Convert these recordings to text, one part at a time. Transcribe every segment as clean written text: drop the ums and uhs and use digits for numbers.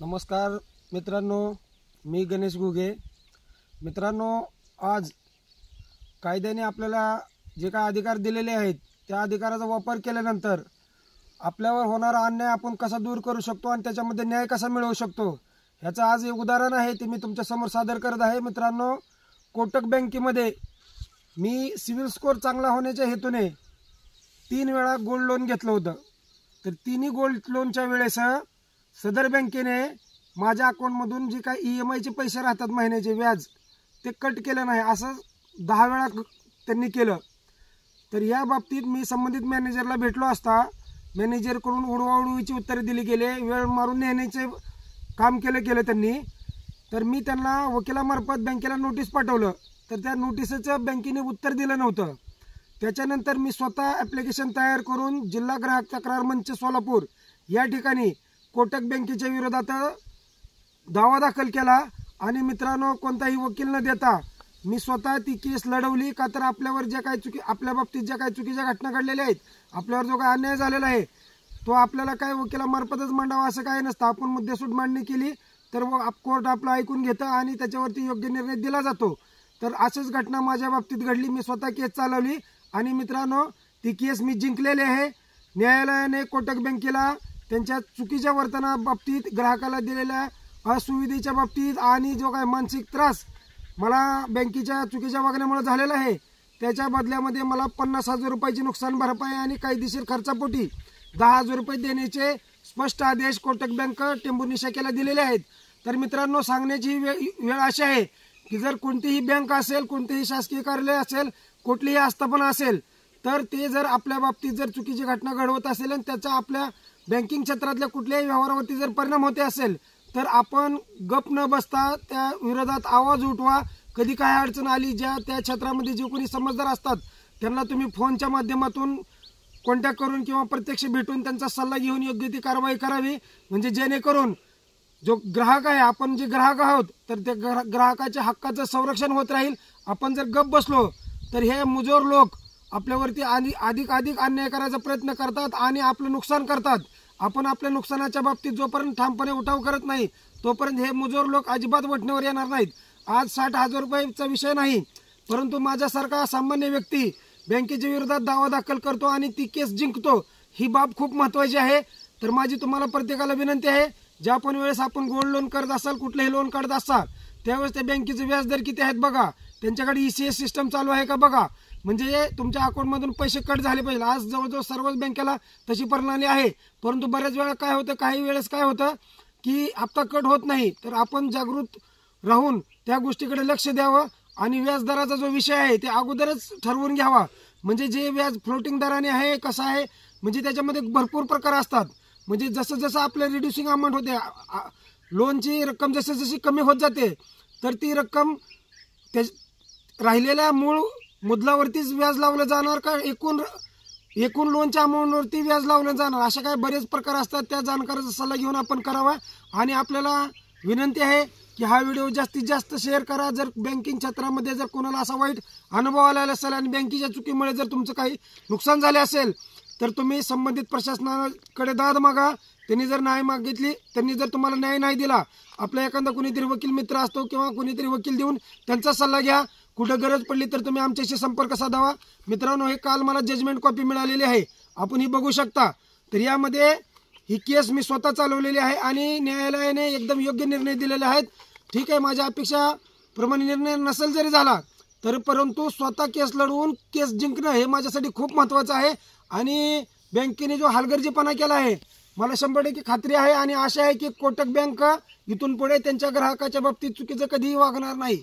नमस्कार मित्रांनो, मी गणेश घुगे। मित्रांनो, आज कायद्याने आपल्याला जे काही अधिकार दिलेले आहेत त्या अधिकाराचा वापर केल्यानंतर आपल्यावर होणारा अन्याय आपण कसा दूर करू शकतो आणि त्याच्यामध्ये न्याय कसा मिळवू शकतो ह्याचं आज एक उदाहरण आहे ते मी तुमच्या समोर सादर करत आहे। मित्रांनो, कोटक बँकेमध्ये मी सिविल स्कोर चांगला होण्याच्या हेतूने 3 वेळा गोल्ड लोन घेतलं होतं। तर तिन्ही गोल्ड लोनच्या वेळेस सदर बँकेने माझ्या अकाउंटमधून जे काही EMI चे पैसे राहतात महिन्याचे व्याज ते कट केलं नाही, असं 10 वेळा त्यांनी केलं। तर या बाबतीत मी संबंधित मॅनेजरला भेटलो असता मॅनेजरकडून उडवाउडवीची उत्तरे दिली गेले, वेळ मारून नेण्याचे काम केलं त्यांनी। तर मी त्यांना वकिलामार्फत बँकेला नोटीस पाठवलं, तर त्या नोटीसचं बँकेने उत्तर दिलं नव्हतं। त्याच्यानंतर मी स्वतः ॲप्लिकेशन तयार करून जिल्हा ग्राहक तक्रार मंच सोलापूर या ठिकाणी कोटक बँकेच्या विरोधात दावा दाखल केला। आणि मित्रांनो, कोणताही वकील न देता मी स्वतः ती केस लढवली। का तर आपल्यावर जे काही आपल्या बाबतीत ज्या काही चुकीच्या घटना घडलेल्या आहेत, आपल्यावर जो काही अन्याय झालेला आहे तो आपल्याला काय वकिलामार्फतच मांडावा असं काही नसतं। आपण मुद्देसूद मांडणी केली तर कोर्ट आपलं ऐकून घेतं आणि त्याच्यावरती योग्य निर्णय दिला जातो। तर अशीच घटना माझ्या बाबतीत घडली। मी स्वतः केस चालवली आणि मित्रांनो, ती केस मी जिंकलेली आहे। न्यायालयाने कोटक बँकेला त्यांच्या चुकीच्या वर्तनाबाबतीत, ग्राहकाला दिलेल्या असुविधेच्या बाबतीत आणि जो काही मानसिक त्रास मला बँकेच्या चुकीच्या वागण्यामुळे झालेला आहे त्याच्या बदल्यामध्ये मला 50,000 रुपयाची नुकसान भरपाई आणि कायदेशीर खर्चापोटी 10,000 रुपये देण्याचे स्पष्ट आदेश कोटक बँक टेंभुर्णी शाखेला दिलेले आहेत। तर मित्रांनो, सांगण्याची वेळ अशी आहे की जर कोणतीही बँक असेल, कोणतेही शासकीय कार्यालय असेल, कुठलीही आस्थापना असेल, तर ते जर आपल्या बाबतीत जर चुकीची घटना घडवत असेल आणि त्याचा आपल्या बँकिंग क्षेत्रातल्या कुठल्याही व्यवहारावरती जर परिणाम होते असेल तर आपण गप न बसता त्या विरोधात आवाज उठवा। कधी काय अडचण आली, ज्या त्या क्षेत्रामध्ये जे कोणी समजदार असतात त्यांना तुम्ही फोनच्या माध्यमातून कॉन्टॅक्ट करून किंवा प्रत्यक्ष भेटून त्यांचा सल्ला घेऊन योग्य ती कारवाई करावी, म्हणजे जेणेकरून जो ग्राहक आहे, आपण जे ग्राहक आहोत, तर त्या ग्राहकाच्या हक्काचं संरक्षण होत राहील। आपण जर गप बसलो तर हे मुजोर लोक आपल्यावरती अधिक अन्याय करायचा प्रयत्न करतात आणि आपलं नुकसान करतात। आपण आपल्या नुकसानाच्या बाबतीत जोपर्यंत ठामपणे उठाव करत नाही तोपर्यंत हे मुजोर लोक अजिबात वठणीवर येणार नाहीत। आज 60,000 रुपयाचा विषय नाही, परंतु माझ्यासारखा सामान्य व्यक्ती बँकेच्या विरोधात दावा दाखल करतो आणि ती केस जिंकतो, ही बाब खूप महत्त्वाची आहे। तर माझी तुम्हाला प्रत्येकाला विनंती आहे, ज्या पण वेळेस आपण गोल्ड लोन करत असाल, कुठलेही लोन काढत असाल, त्यावेळेस त्या बँकेचे व्याजदर किती आहेत बघा, त्यांच्याकडे ECS सिस्टम चालू आहे का बघा, म्हणजे तुमच्या अकाउंटमधून पैसे कट झाले पाहिजे। आज जवळजवळ सर्वच बँकेला तशी प्रणाली आहे, परंतु बऱ्याच वेळा काय होतं, काही वेळेस काय होतं की हप्ता कट होत नाही। तर आपण जागृत राहून त्या गोष्टीकडे लक्ष द्यावं आणि व्याजदराचा जो विषय आहे ते अगोदरच ठरवून घ्यावा। म्हणजे जे व्याज फ्लोटिंग दराने आहे, कसं आहे, म्हणजे त्याच्यामध्ये भरपूर प्रकार असतात। म्हणजे जसं जसं आपलं रिड्युसिंग अमाऊंट होते, लोनची रक्कम जशी जशी कमी होत जाते, तर ती रक्कम राहिलेल्या मूळ मुद्दलावरतीच व्याज लावलं जाणार का एकूण लोनच्या अमाऊंटवरती व्याज लावलं जाणार, अशा काही बरेच प्रकार असतात। त्या जाणकाराचा सल्ला घेऊन आपण करावा। आणि आपल्याला विनंती आहे की हा व्हिडिओ जास्तीत जास्त शेअर करा। जर बँकिंग क्षेत्रामध्ये जर कोणाला असा वाईट अनुभव आला असेल आणि बँकेच्या चुकीमुळे जर तुमचं काही नुकसान झाले असेल तर तुम्ही संबंधित प्रशासनाकडे दाद मागा। त्यांनी जर न्याय मागितली, त्यांनी जर तुम्हाला न्याय नाही दिला, आपला एखादा कोणीतरी वकील मित्र असतो किंवा कोणीतरी वकील देऊन त्यांचा सल्ला घ्या। कुठं गरज पडली तर तुम्ही आमच्याशी संपर्क साधावा। मित्रांनो, हे काल मला जजमेंट कॉपी मिळालेली आहे, आपण ही बघू शकता। तर यामध्ये ही केस मी स्वतः चालवलेली आहे आणि न्यायालयाने एकदम योग्य निर्णय दिलेले आहेत। ठीक आहे, माझ्या अपेक्षाप्रमाणे निर्णय नसेल जरी झाला तर परंतु स्वतः केस लढवून केस जिंकणं हे माझ्यासाठी खूप महत्त्वाचं आहे। आणि बँकेने जो हलगर्जीपणा केला आहे, मला 100% खात्री आहे आणि आशा आहे की कोटक बँक इथून पुढे त्यांच्या ग्राहकाच्या बाबतीत चुकीचं कधीही वागणार नाही।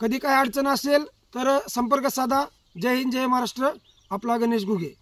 कधी काय अडचण असेल तर संपर्क साधा। जय हिंद, जय महाराष्ट्र, आपला गणेश घुगे।